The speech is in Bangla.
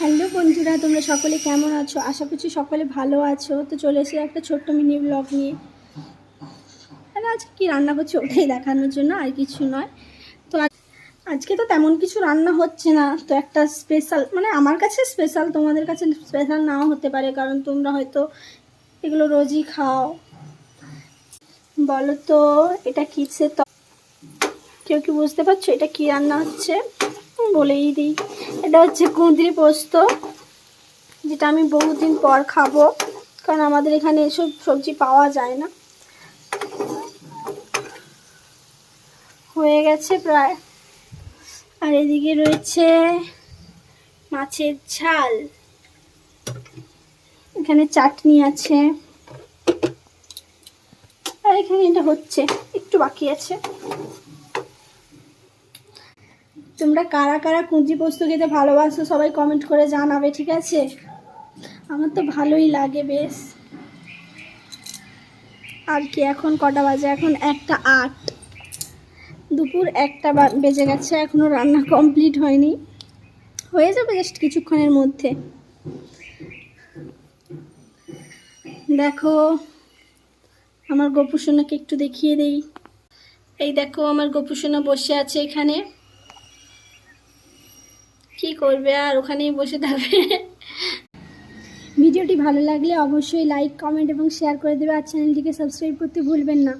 হ্যালো বন্ধুরা, তোমরা সকলে কেমন আছো? আশা করছি সকলে ভালো আছো। তো চলে এসে একটা ছোট্ট মিনি ব্লগ নিয়ে। আজকে কী রান্না করছি ওটাই দেখানোর জন্য, আর কিছু নয়। তো আজকে তো তেমন কিছু রান্না হচ্ছে না, তো একটা স্পেশাল, মানে আমার কাছে স্পেশাল, তোমাদের কাছে স্পেশাল নাও হতে পারে, কারণ তোমরা হয়তো এগুলো রোজই খাও। বলো তো এটা কিসের? তো কেউ কি বুঝতে পারছো এটা কি রান্না হচ্ছে? বলেই দিই, এটা হচ্ছে কুঁদরি পোস্ত, যেটা আমি বহুদিন পর খাবো, কারণ আমাদের এখানে এসব সবজি পাওয়া যায় না। হয়ে গেছে প্রায়। আর এদিকে রয়েছে মাছের ঝাল, এখানে চাটনি আছে, আর এখানে এটা হচ্ছে, একটু বাকি আছে। তোমরা কারা কারা কুঁদরি পোস্ত খেতে ভালোবাসো সবাই কমেন্ট করে জানাবে, ঠিক আছে? আমার তো ভালোই লাগে বেশ। আর কি, এখন কটা বাজে? এখন 1:08, দুপুর 1টা বেজে গেছে, এখনও রান্না কমপ্লিট হয়নি, হয়ে যাবে জাস্ট কিছুক্ষণের মধ্যে। দেখো আমার গোপুসোনাকে একটু দেখিয়ে দেই। এই দেখো আমার গোপুসোনা বসে আছে এখানে, কি করবে আর, ওখানেই বসে থাকবে। ভিডিওটি ভালো লাগলে অবশ্যই লাইক, কমেন্ট এবং শেয়ার করে দেবে, আর চ্যানেলটিকে সাবস্ক্রাইব করতে ভুলবেন না।